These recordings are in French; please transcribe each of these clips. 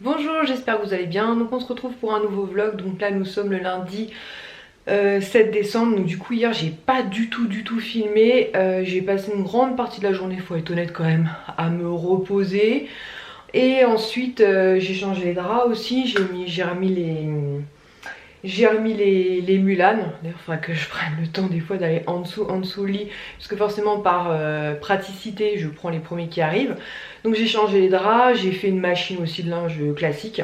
Bonjour, j'espère que vous allez bien. Donc on se retrouve pour un nouveau vlog. Donc là nous sommes le lundi 7 décembre. Donc du coup hier j'ai pas du tout filmé. J'ai passé une grande partie de la journée, faut être honnête quand même, à me reposer. Et ensuite j'ai changé les draps aussi. J'ai remis les mulanes. D'ailleurs il faudra que je prenne le temps des fois d'aller en dessous le lit. Parce que forcément par praticité je prends les premiers qui arrivent. Donc j'ai changé les draps, j'ai fait une machine aussi de linge classique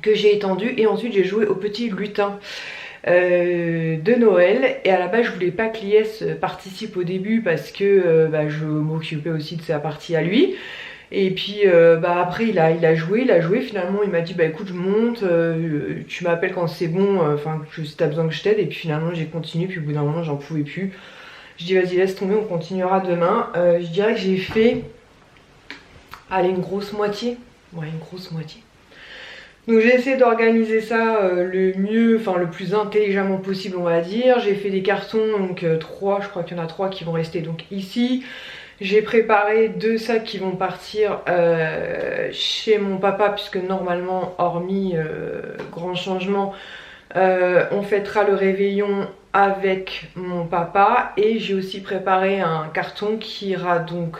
que j'ai étendu et ensuite j'ai joué au petit lutin de Noël. Et à la base je voulais pas que Lies participe au début parce que je m'occupais aussi de sa partie à lui. Et puis après il a joué, finalement il m'a dit bah écoute je monte, tu m'appelles quand c'est bon, enfin si t'as besoin que je t'aide. Et puis finalement j'ai continué, puis au bout d'un moment j'en pouvais plus. Je dis vas-y laisse tomber, on continuera demain. Je dirais que j'ai fait, allez, une grosse moitié. Ouais, une grosse moitié. Donc j'ai essayé d'organiser ça le mieux, enfin le plus intelligemment possible on va dire. J'ai fait des cartons, donc 3, je crois qu'il y en a 3 qui vont rester donc ici. J'ai préparé 2 sacs qui vont partir chez mon papa, puisque normalement, hormis grand changement, on fêtera le réveillon avec mon papa. Et j'ai aussi préparé un carton qui ira donc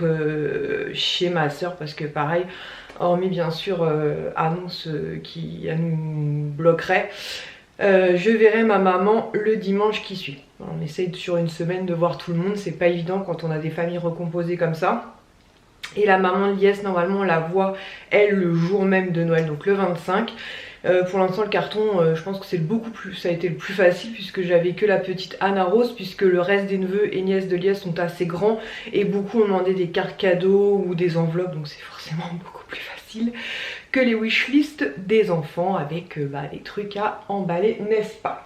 chez ma soeur, parce que pareil, hormis bien sûr annonce qui nous bloquerait, je verrai ma maman le dimanche qui suit. On essaye sur une semaine de voir tout le monde, c'est pas évident quand on a des familles recomposées comme ça. Et la maman de Lies, normalement, on la voit, elle, le jour même de Noël, donc le 25. Pour l'instant, le carton, je pense que ça a été le plus facile, puisque j'avais que la petite Anna Rose, puisque le reste des neveux et nièces de Lies sont assez grands, et beaucoup ont demandé des cartes cadeaux ou des enveloppes, donc c'est forcément beaucoup plus facile que les wishlists des enfants avec les trucs à emballer, n'est-ce pas?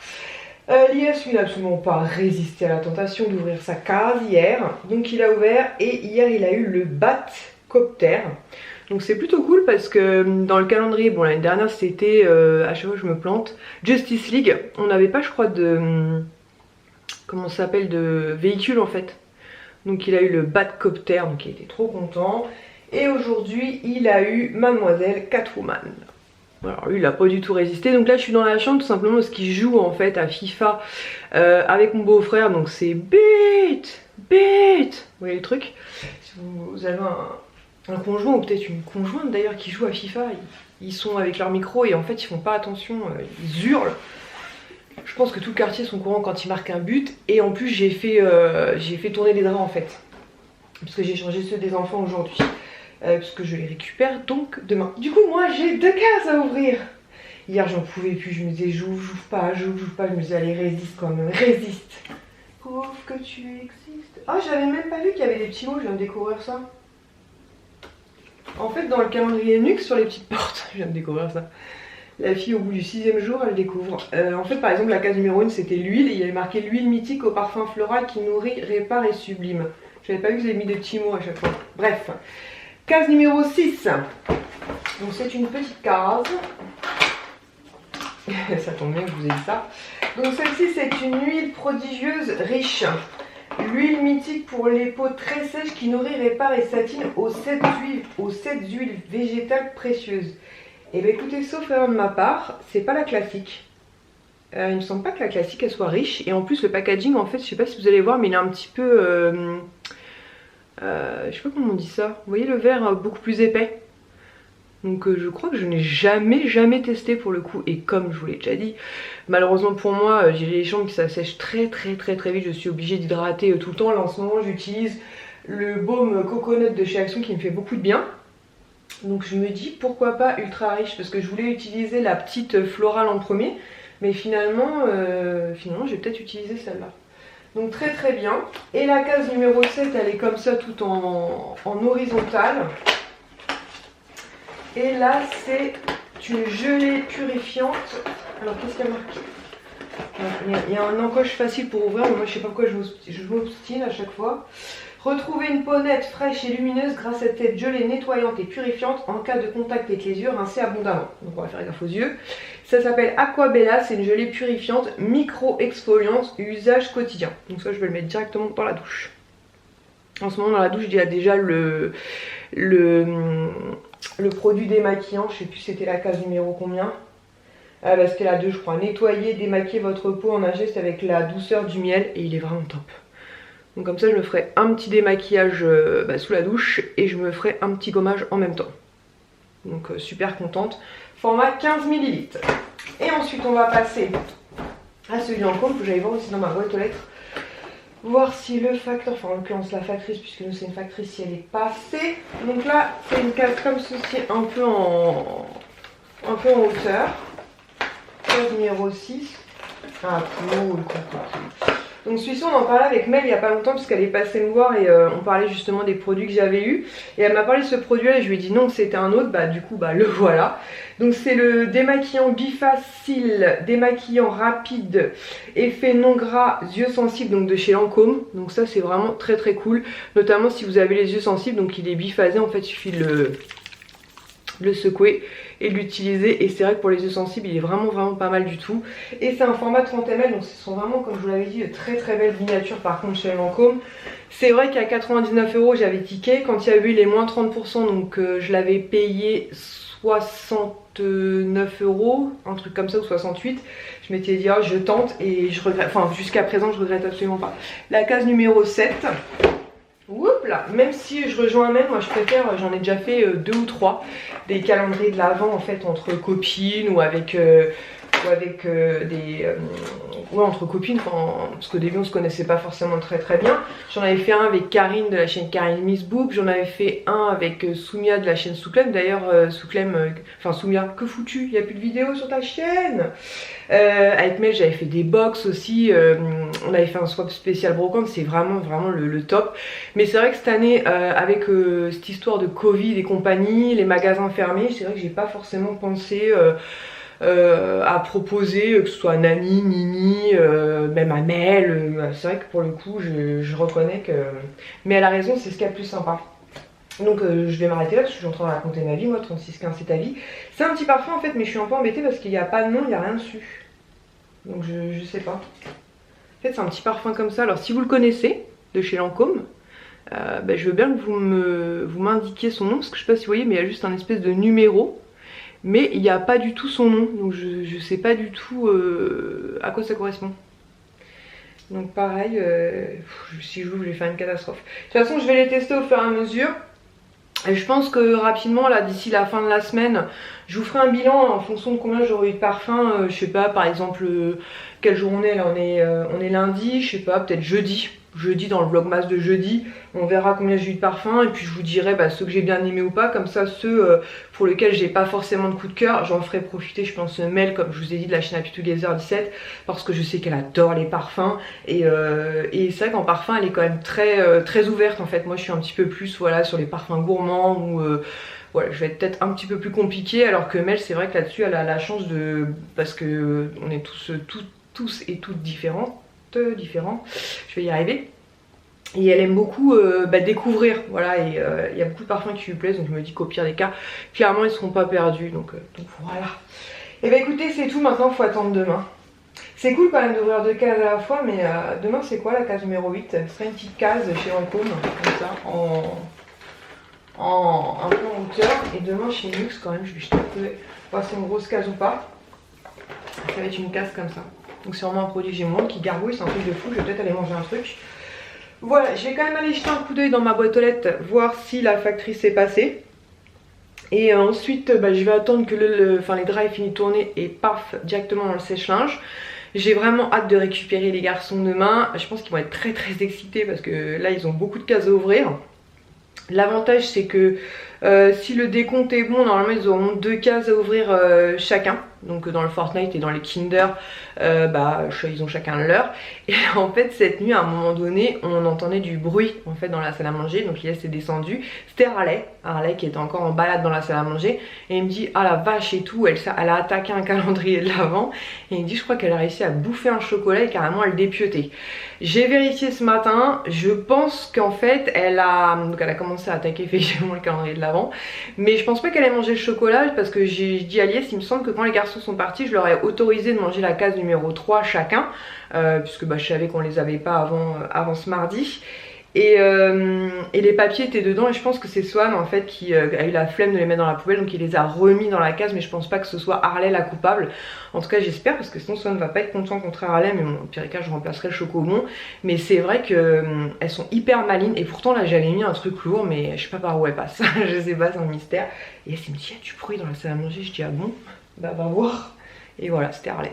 Lies, lui, n'a absolument pas résisté à la tentation d'ouvrir sa case hier. Donc il a ouvert et hier il a eu le Batcopter. Donc c'est plutôt cool parce que dans le calendrier, bon l'année dernière c'était, à chaque fois je me plante, Justice League. On n'avait pas je crois de, comment ça s'appelle, de véhicule en fait. Donc il a eu le Batcopter, donc il était trop content. Et aujourd'hui il a eu Mademoiselle Catwoman. Alors lui il a pas du tout résisté, donc là je suis dans la chambre tout simplement parce qu'il joue en fait à FIFA avec mon beau-frère, donc c'est beat. Vous voyez le truc? Si vous avez un conjoint ou peut-être une conjointe d'ailleurs qui joue à FIFA, ils sont avec leur micro et en fait ils font pas attention, ils hurlent. Je pense que tout le quartier sont au courant quand ils marquent un but. Et en plus j'ai fait tourner les draps en fait, parce que j'ai changé ceux des enfants aujourd'hui. Parce que je les récupère donc demain. Du coup moi j'ai 2 cases à ouvrir. Hier j'en pouvais plus, je me disais j'ouvre pas, je me disais allez résiste quand même, résiste. Prouve que tu existes. Ah j'avais même pas vu qu'il y avait des petits mots, je viens de découvrir ça. En fait dans le calendrier Nux sur les petites portes, je viens de découvrir ça. La fille au bout du 6e jour elle découvre. En fait par exemple la case numéro 1 c'était l'huile et il y avait marqué l'huile mythique au parfum floral qui nourrit, répare et sublime. J'avais pas vu que vous avez mis des petits mots à chaque fois. Bref. Case numéro 6. Donc c'est une petite case. Ça tombe bien que je vous ai dit ça. Donc celle-ci c'est une huile prodigieuse riche. L'huile mythique pour les peaux très sèches qui nourrit, répare et satine aux 7 huiles végétales précieuses. Et bien écoutez, sauf erreur de ma part, c'est pas la classique. Il me semble pas que la classique elle soit riche. Et en plus le packaging en fait, je sais pas si vous allez voir, mais il est un petit peu... je sais pas comment on dit ça. Vous voyez le verre beaucoup plus épais. Donc je crois que je n'ai jamais testé pour le coup. Et comme je vous l'ai déjà dit, malheureusement pour moi, j'ai les jambes qui s'assèchent très vite. Je suis obligée d'hydrater tout le temps. Là en ce moment j'utilise le baume coconut de chez Action qui me fait beaucoup de bien. Donc je me dis pourquoi pas ultra riche, parce que je voulais utiliser la petite florale en premier. Mais finalement je vais peut-être utiliser celle-là. Donc très bien. Et la case numéro 7 elle est comme ça tout en horizontale. Et là c'est une gelée purifiante. Alors qu'est-ce qu'il y a marqué? Il y a un encoche facile pour ouvrir, mais moi je sais pas pourquoi je m'obstine à chaque fois. Retrouvez une peau nette, fraîche et lumineuse grâce à cette gelée nettoyante et purifiante. En cas de contact avec les yeux, rincez abondamment. Donc on va faire gaffe aux yeux. Ça s'appelle Aquabella, c'est une gelée purifiante, micro-exfoliante, usage quotidien. Donc ça je vais le mettre directement dans la douche. En ce moment dans la douche il y a déjà le produit démaquillant, je sais plus c'était la case numéro combien. Ah bah c'était la 2 je crois. Nettoyer, démaquiller votre peau en un geste avec la douceur du miel et il est vraiment top. Donc comme ça je me ferai un petit démaquillage sous la douche et je me ferai un petit gommage en même temps. Donc super contente. Format 15 ml. Et ensuite on va passer à celui en compte que j'allais voir aussi dans ma boîte aux lettres. Voir si le facteur, enfin en l'occurrence la factrice, puisque nous c'est une factrice, si elle est passée. Donc là c'est une case comme ceci, un peu en hauteur. Case numéro 6. Ah cool. Donc celui-ci on en parlait avec Mel il n'y a pas longtemps puisqu'elle est passée me voir et on parlait justement des produits que j'avais eu. Et elle m'a parlé de ce produit là et je lui ai dit non que c'était un autre, bah du coup le voilà. Donc c'est le démaquillant Bifacil, démaquillant rapide, effet non gras, yeux sensibles, donc de chez Lancôme. Donc ça c'est vraiment très très cool, notamment si vous avez les yeux sensibles, donc il est biphasé en fait, il suffit de le secouer et de l'utiliser et c'est vrai que pour les yeux sensibles il est vraiment pas mal du tout. Et c'est un format 30 ml donc ce sont vraiment comme je vous l'avais dit de très très belles miniatures par contre chez Lancôme. C'est vrai qu'à 99 € j'avais tiqué, quand il y a eu les moins 30% donc je l'avais payé 69 €, un truc comme ça ou 68. Je m'étais dit oh, je tente et je regrette, enfin jusqu'à présent je regrette absolument pas. La case numéro 7. Oups là, même si je rejoins Mel, moi je préfère, j'en ai déjà fait 2 ou 3 des calendriers de l'Avent en fait entre copines ou avec entre copines, parce qu'au début on se connaissait pas forcément très bien. J'en avais fait un avec Karine de la chaîne Karine Miss Book, j'en avais fait un avec Soumia de la chaîne Souklem. D'ailleurs Souklem, Soumia, que foutu, il n'y a plus de vidéos sur ta chaîne. Avec Mel j'avais fait des box aussi, on avait fait un swap spécial brocante, c'est vraiment le top. Mais c'est vrai que cette année avec cette histoire de Covid et compagnie, les magasins fermés, c'est vrai que j'ai pas forcément pensé à proposer, que ce soit à Nani, Nini, même à Mel. C'est vrai que pour le coup je reconnais que... Mais elle a raison, c'est ce qu'il y a de plus sympa. Donc je vais m'arrêter là parce que je suis en train de raconter ma vie, moi 3615 c'est ta vie. C'est un petit parfum en fait mais je suis un peu embêtée parce qu'il n'y a pas de nom, il n'y a rien dessus. Donc je sais pas. En fait c'est un petit parfum comme ça, alors si vous le connaissez, de chez Lancôme, je veux bien que vous m'indiquiez son nom parce que je sais pas si vous voyez mais il y a juste un espèce de numéro. Mais il n'y a pas du tout son nom, donc je sais pas du tout à quoi ça correspond. Donc pareil, si je l'ouvre je vais faire une catastrophe. De toute façon je vais les tester au fur et à mesure. Et je pense que rapidement là d'ici la fin de la semaine, je vous ferai un bilan en fonction de combien j'aurai eu de parfum. Je sais pas par exemple quel jour on est là, on est lundi, je sais pas peut-être jeudi dans le vlogmas de jeudi, on verra combien j'ai eu de parfum et puis je vous dirai ceux que j'ai bien aimés ou pas, comme ça ceux pour lesquels j'ai pas forcément de coup de cœur, j'en ferai profiter je pense Mel comme je vous ai dit de la chaîne Happy Together 17 parce que je sais qu'elle adore les parfums et c'est vrai qu'en parfum elle est quand même très ouverte en fait. Moi je suis un petit peu plus voilà sur les parfums gourmands ou voilà, je vais être peut-être un petit peu plus compliquée alors que Mel c'est vrai que là-dessus elle a la chance de... parce que on est tous et toutes différents, je vais y arriver. Et elle aime beaucoup découvrir, voilà, et il y a beaucoup de parfums qui lui plaisent, donc je me dis qu'au pire des cas, clairement ils seront pas perdus, donc voilà. Et écoutez, c'est tout, maintenant il faut attendre demain. C'est cool quand même d'ouvrir 2 cases à la fois, mais demain c'est quoi la case numéro 8? Ce serait une petite case chez Lancôme, comme ça, un peu en hauteur, et demain chez Nux quand même, je vais jeter un peu, voir si c'est une grosse case ou pas. Ça va être une case comme ça. Donc c'est vraiment un produit que j'ai moins qui gargouille, c'est un truc de fou, je vais peut-être aller manger un truc. Voilà, je vais quand même aller jeter un coup d'œil dans ma boîte aux lettres, voir si la factrice est passée. Et ensuite, je vais attendre que les draps aient fini de tourner et paf, directement dans le sèche-linge. J'ai vraiment hâte de récupérer les garçons demain. Je pense qu'ils vont être très excités parce que là, ils ont beaucoup de cases à ouvrir. L'avantage, c'est que si le décompte est bon, normalement, ils auront 2 cases à ouvrir chacun. Donc dans le Fortnite et dans les Kinder, ils ont chacun leur. Et en fait cette nuit à un moment donné on entendait du bruit en fait dans la salle à manger. Donc il s'est descendu, c'était Harley qui était encore en balade dans la salle à manger. Et il me dit ah la vache et tout, elle a attaqué un calendrier de l'Avent. Et il me dit je crois qu'elle a réussi à bouffer un chocolat et carrément elle dépiautait. J'ai vérifié ce matin, je pense qu'en fait elle a commencé à attaquer effectivement le calendrier de l'Avent. Mais je pense pas qu'elle ait mangé le chocolat parce que j'ai dit à Lies, il me semble que quand les garçons sont partis, je leur ai autorisé de manger la case numéro 3 chacun, puisque je savais qu'on les avait pas avant ce mardi. Et les papiers étaient dedans et je pense que c'est Swan en fait qui a eu la flemme de les mettre dans la poubelle, donc il les a remis dans la case, mais je pense pas que ce soit Harley la coupable. En tout cas j'espère, parce que sinon Swan va pas être content contre Harley, mais bon, au pire cas je remplacerai le chocobon. Mais c'est vrai que elles sont hyper malines, et pourtant là j'avais mis un truc lourd, mais je sais pas par où elle passe. Je sais pas, c'est un mystère. Et elle s'est dit, il y a du bruit dans la salle à manger, je dis ah bon, bah va voir. Et voilà, c'était Harley.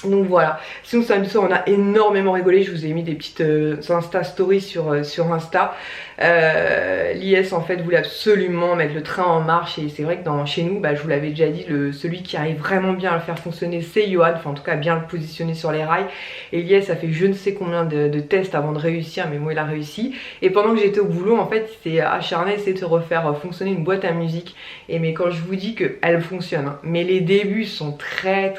Donc voilà, sinon samedi soir on a énormément rigolé, je vous ai mis des petites Insta stories sur Insta. L'IS en fait voulait absolument mettre le train en marche, et c'est vrai que chez nous, bah, je vous l'avais déjà dit, celui qui arrive vraiment bien à le faire fonctionner c'est Johan, enfin en tout cas bien le positionner sur les rails. Et l'IS a fait je ne sais combien de tests avant de réussir, mais moi il a réussi. Et pendant que j'étais au boulot en fait il s'est acharné à essayer de refaire fonctionner une boîte à musique. Et mais quand je vous dis qu'elle fonctionne, hein, mais les débuts sont très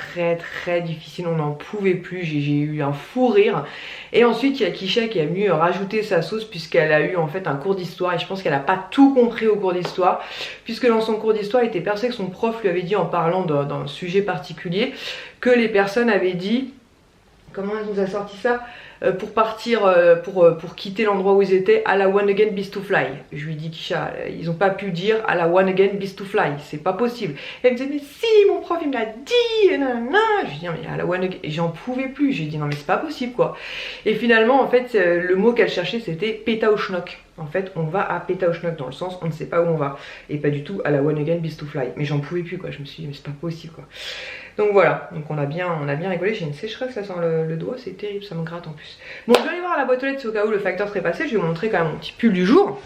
difficiles, on n'en pouvait plus, j'ai eu un fou rire. Et ensuite il y a Kisha qui est venue rajouter sa sauce, puisqu'elle a eu en fait un cours d'histoire, et je pense qu'elle n'a pas tout compris au cours d'histoire, puisque dans son cours d'histoire elle était persuadée que son prof lui avait dit, en parlant d'un sujet particulier, que les personnes avaient dit, comment elle nous a sorti ça, pour partir, pour quitter l'endroit où ils étaient, à la one again beast to fly. Je lui dis, Kisha, ils ont pas pu dire à la one again beast to fly, c'est pas possible. Et elle me disait, mais si, mon prof il me l'a dit, et nanana. Je lui dis, mais à la one again, et j'en pouvais plus. Je lui dis, non mais c'est pas possible quoi. Et finalement en fait le mot qu'elle cherchait c'était Pétaouchnok. En fait on va à Pétaouchnok, dans le sens on ne sait pas où on va, et pas du tout à la one again beast to fly. Mais j'en pouvais plus quoi, je me suis dit mais c'est pas possible quoi. Donc voilà, donc on a bien rigolé. J'ai une sécheresse là sur le doigt, c'est terrible, ça me gratte en plus. Bon, je vais aller voir à la boîte aux lettres, au cas où le facteur serait passé. Je vais vous montrer quand même mon petit pull du jour.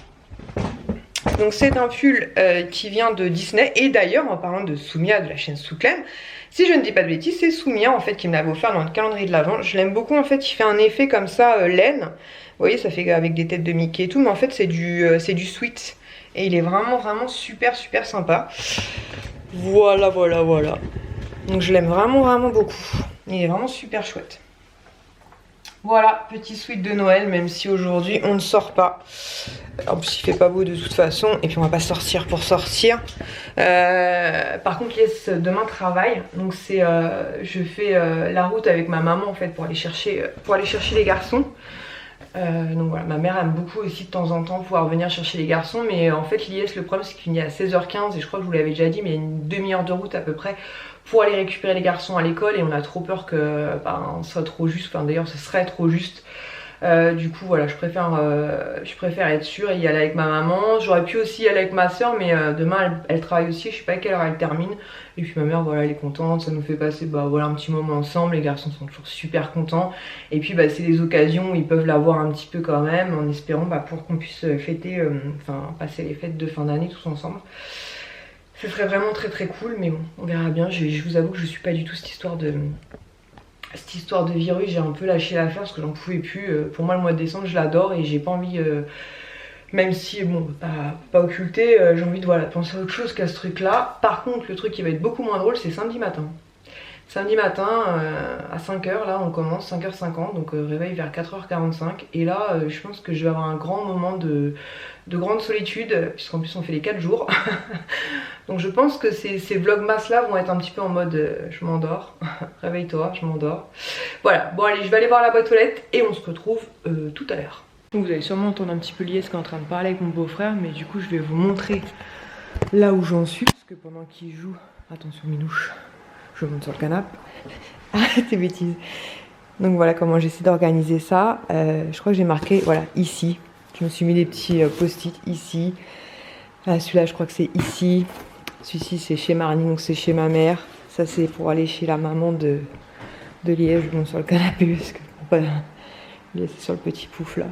Donc c'est un pull qui vient de Disney, et d'ailleurs en parlant de Soumia de la chaîne Souklem, si je ne dis pas de bêtises, c'est Soumia en fait qui me l'avait offert dans le calendrier de l'Avent. Je l'aime beaucoup en fait, il fait un effet comme ça laine. Vous voyez, ça fait avec des têtes de Mickey et tout, mais en fait c'est du sweat, et il est vraiment super sympa. Voilà. Donc je l'aime vraiment beaucoup. Il est vraiment super chouette. Voilà, petit sweat de Noël, même si aujourd'hui on ne sort pas. En plus il fait pas beau de toute façon, et puis on va pas sortir pour sortir. Par contre Yes demain travaille, donc c'est je fais la route avec ma maman en fait pour aller chercher les garçons. Donc voilà, ma mère aime beaucoup aussi de temps en temps pouvoir venir chercher les garçons, mais en fait l'IS, le problème c'est qu'il finit à 16h15, et je crois que je vous l'avais déjà dit, mais il y a une demi-heure de route à peu près pour aller récupérer les garçons à l'école, et on a trop peur que soit trop juste, enfin d'ailleurs ce serait trop juste. Du coup voilà, je préfère être sûre et y aller avec ma maman. J'aurais pu aussi y aller avec ma soeur, mais demain elle travaille aussi, je sais pas à quelle heure elle termine. Et puis ma mère voilà, elle est contente, ça nous fait passer voilà, un petit moment ensemble. Les garçons sont toujours super contents, et puis c'est des occasions où ils peuvent l'avoir un petit peu quand même, en espérant pour qu'on puisse fêter, passer les fêtes de fin d'année tous ensemble. Ce serait vraiment très cool, mais bon, on verra bien. Je vous avoue que je suis pas du tout cette histoire de virus, j'ai un peu lâché l'affaire parce que j'en pouvais plus. Pour moi le mois de décembre je l'adore, et j'ai pas envie, même si bon pas occulter, j'ai envie de penser à autre chose qu'à ce truc là. Par contre le truc qui va être beaucoup moins drôle, c'est samedi matin. Samedi matin à 5h là on commence, 5h50, donc réveil vers 4h45, et là je pense que je vais avoir un grand moment de grande solitude, puisqu'en plus on fait les 4 jours. Donc je pense que ces vlogmas là vont être un petit peu en mode je m'endors, réveille-toi, je m'endors. Voilà, bon allez, je vais aller voir la boîte aux lettres et on se retrouve tout à l'heure. Donc vous allez sûrement entendre un petit peu l'IS qui est en train de parler avec mon beau-frère, mais du coup je vais vous montrer là où j'en suis, parce que pendant qu'il joue, attention Minouche, je monte sur le canapé. Arrête tes bêtises. Donc voilà comment j'essaie d'organiser ça. Je crois que j'ai marqué, voilà, ici. Je me suis mis des petits post-it ici. Celui-là je crois que c'est ici. Celui-ci c'est chez Marnie, donc c'est chez ma mère. Ça c'est pour aller chez la maman de Liège. Je monte sur le canapé parce que il est sur le petit pouf là.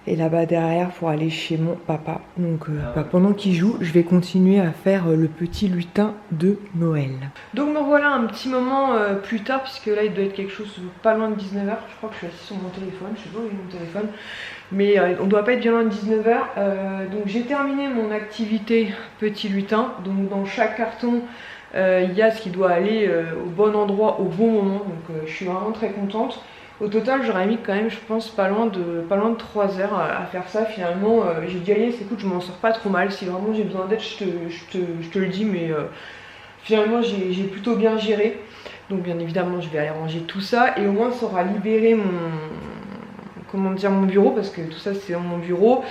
Et là-bas derrière pour aller chez mon papa. Donc pendant qu'il joue, je vais continuer à faire le petit lutin de Noël. Donc me voilà un petit moment plus tard, puisque là il doit être quelque chose pas loin de 19h. Je crois que je suis assise sur mon téléphone, je sais pas où est mon téléphone. Mais on doit pas être bien loin de 19h. Donc j'ai terminé mon activité petit lutin. Donc dans chaque carton, il y a ce qui doit aller au bon endroit au bon moment. Donc je suis vraiment très contente. Au total j'aurais mis quand même, je pense, pas loin de 3 heures à faire ça. Finalement j'ai dit allez, écoute, je m'en sors pas trop mal. Si vraiment j'ai besoin d'aide, je te le dis, mais finalement j'ai plutôt bien géré. Donc bien évidemment je vais aller ranger tout ça, et au moins ça aura libéré mon comment dire, mon bureau, parce que tout ça c'est dans mon bureau.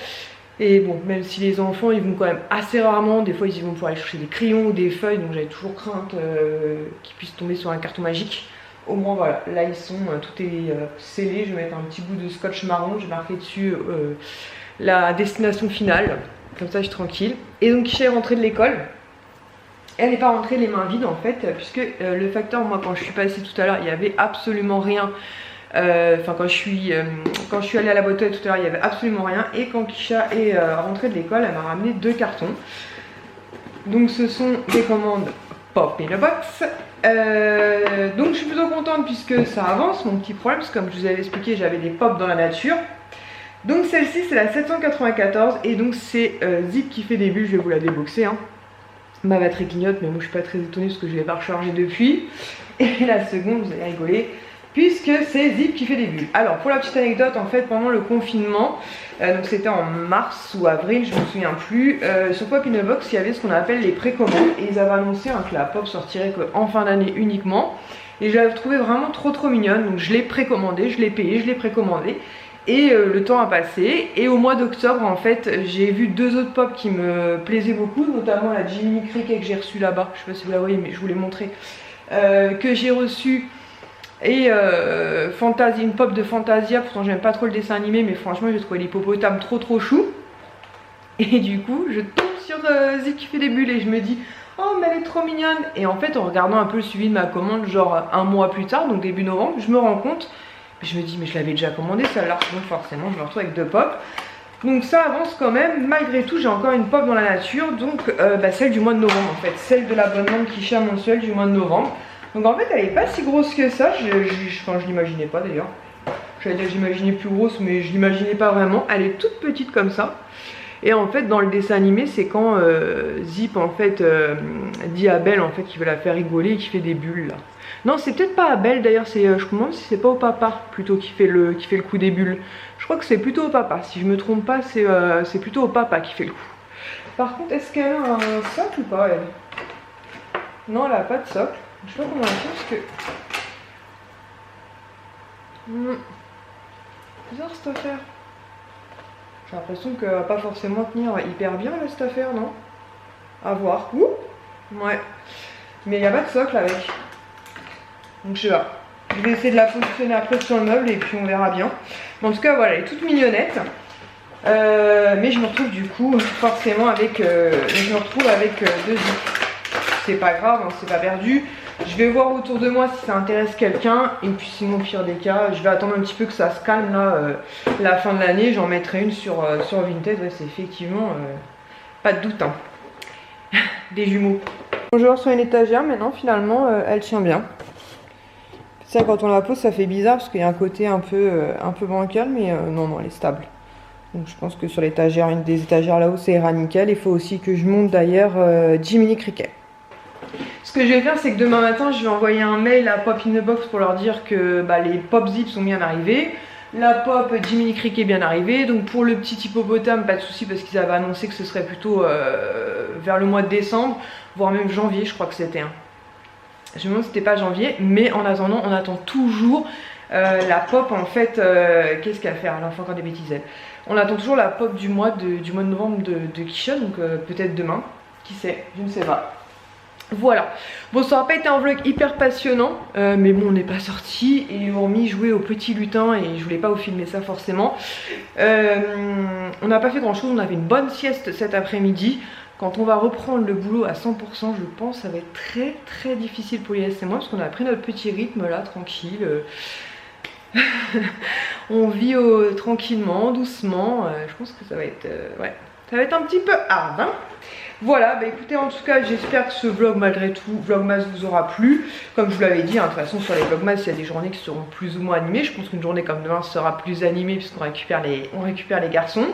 Et bon, même si les enfants ils vont quand même assez rarement, des fois ils y vont pour aller chercher des crayons ou des feuilles, donc j'avais toujours crainte qu'ils puissent tomber sur un carton magique. Au moins voilà, là ils sont, tout est scellé, je vais mettre un petit bout de scotch marron, j'ai marqué dessus la destination finale, comme ça je suis tranquille. Et donc Kisha est rentrée de l'école. Elle n'est pas rentrée les mains vides en fait, puisque le facteur, moi quand je suis passée tout à l'heure, il n'y avait absolument rien. Enfin quand je suis allée à la boîte aux lettres tout à l'heure, il n'y avait absolument rien. Et quand Kisha est rentrée de l'école, elle m'a ramené 2 cartons. Donc ce sont des commandes Pop in a Box. Donc je suis plutôt contente puisque ça avance. Mon petit problème, c'est comme je vous avais expliqué, j'avais des pop dans la nature. Donc celle-ci c'est la 794 et donc c'est Zip qui fait des bulles, je vais vous la déboxer hein. Ma batterie clignote mais moi je suis pas très étonnée parce que je l'ai pas rechargée depuis. Et la seconde, vous allez rigoler, puisque c'est Zip qui fait des bulles. Alors pour la petite anecdote, en fait pendant le confinement, donc c'était en mars ou avril, je me souviens plus, sur Pop in a Box il y avait ce qu'on appelle les précommandes et ils avaient annoncé hein, que la pop sortirait en fin d'année uniquement. Et je l'avais trouvée vraiment trop mignonne, donc je l'ai précommandée, je l'ai payée, je l'ai précommandée. Et le temps a passé et au mois d'octobre en fait j'ai vu 2 autres pop qui me plaisaient beaucoup, notamment la Jiminy Cricket que j'ai reçue là-bas, je sais pas si vous la voyez mais je vous l'ai montré, que j'ai reçue, et une pop de Fantasia, pourtant j'aime pas trop le dessin animé mais franchement j'ai trouvé l'hippopotame trop chou. Et du coup je tombe sur Zip qui fait des bulles et je me dis oh mais elle est trop mignonne. Et en fait en regardant un peu le suivi de ma commande genre un mois plus tard, donc début novembre, je me rends compte, je me dis mais je l'avais déjà commandé celle-là, donc forcément je me retrouve avec 2 pop. Donc ça avance quand même, malgré tout j'ai encore une pop dans la nature, donc celle du mois de novembre en fait, celle de l'abonnement Kisha mensuel du mois de novembre. Donc en fait elle est pas si grosse que ça, je l'imaginais pas d'ailleurs. J'allais dire j'imaginais plus grosse mais je l'imaginais pas vraiment, elle est toute petite comme ça. Et en fait dans le dessin animé c'est quand Zip en fait dit à Belle en fait qu'il veut la faire rigoler et qu'il fait des bulles là. Non c'est peut-être pas à Belle d'ailleurs, je me demande si c'est pas au papa plutôt qui fait le coup des bulles. Je crois que c'est plutôt au papa, si je me trompe pas c'est plutôt au papa qui fait le coup. Par contre est-ce qu'elle a un socle ou pas elle? Non elle a pas de socle, je sais pas comment elle fait parce que... Bizarre cette affaire. J'ai l'impression qu'elle va pas forcément tenir hyper bien là cette affaire, non? À voir. Ouh ouais. Mais il n'y a pas de socle avec. Donc je sais pas. Je vais essayer de la positionner après sur le meuble et puis on verra bien. Mais en tout cas voilà, elle est toute mignonnette. Mais je me retrouve du coup forcément avec... je me retrouve avec 2 zips. C'est pas grave, hein, c'est pas perdu. Je vais voir autour de moi si ça intéresse quelqu'un. Et puis sinon au pire des cas, je vais attendre un petit peu que ça se calme là, la fin de l'année. J'en mettrai une sur Vinted. Ouais, c'est effectivement pas de doute. Hein. Des jumeaux. Je vais voir sur une étagère, mais non finalement elle tient bien. Ça quand on la pose ça fait bizarre parce qu'il y a un côté un peu bancal, mais non elle est stable. Donc je pense que sur l'étagère, une des étagères là-haut ça ira nickel. Il faut aussi que je monte d'ailleurs Jiminy Cricket. Ce que je vais faire c'est que demain matin je vais envoyer un mail à Pop in a Box pour leur dire que les pop zips sont bien arrivés. La pop Jiminy Cricket est bien arrivée. Donc pour le petit hippopotame pas de souci parce qu'ils avaient annoncé que ce serait plutôt vers le mois de décembre, voire même janvier je crois que c'était. Je me demande si c'était pas janvier, mais en attendant on attend toujours la pop en fait, qu'est-ce qu'elle fait? Elle fait encore des bêtises elle. On attend toujours la pop du mois de novembre de Kisha, donc peut-être demain, qui sait, je ne sais pas. Voilà, bon ça n'a pas été un vlog hyper passionnant, mais bon on n'est pas sorti et hormis jouer au petit lutin et je voulais pas vous filmer ça forcément. On n'a pas fait grand chose, on avait une bonne sieste cet après-midi. Quand on va reprendre le boulot à 100%, je pense que ça va être très difficile pour Lies et moi parce qu'on a pris notre petit rythme là, tranquille. On vit tranquillement, doucement, je pense que ça va être, ouais, ça va être un petit peu hard hein. Voilà, écoutez, en tout cas, j'espère que ce vlog, malgré tout, Vlogmas vous aura plu. Comme je vous l'avais dit, hein, de toute façon, sur les Vlogmas, il y a des journées qui seront plus ou moins animées. Je pense qu'une journée comme demain sera plus animée puisqu'on récupère les garçons.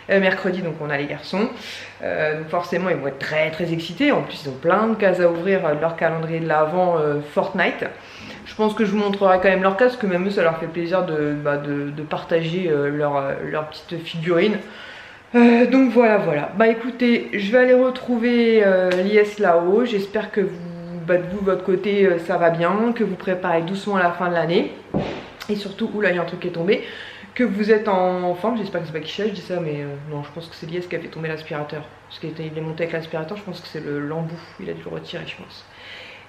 Mercredi, donc on a les garçons. Donc forcément, ils vont être très excités. En plus, ils ont plein de cases à ouvrir de leur calendrier de l'avant Fortnite. Je pense que je vous montrerai quand même leur case, parce que même eux, ça leur fait plaisir de partager leur petite figurine. Donc voilà. Écoutez, je vais aller retrouver Lies là-haut. J'espère que vous, de votre côté, ça va bien, que vous préparez doucement à la fin de l'année. Et surtout, oula, il y a un truc qui est tombé, que vous êtes en forme. J'espère que c'est pas Kisha, je dis ça, mais non, je pense que c'est Lies qui a fait tomber l'aspirateur. Parce qu'il est monté avec l'aspirateur, je pense que c'est l'embout, il a dû le retirer, je pense.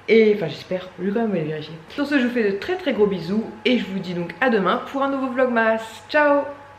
Et enfin j'espère, je vais quand même aller vérifier. Sur ce, je vous fais de très très gros bisous et je vous dis donc à demain pour un nouveau vlogmas. Ciao!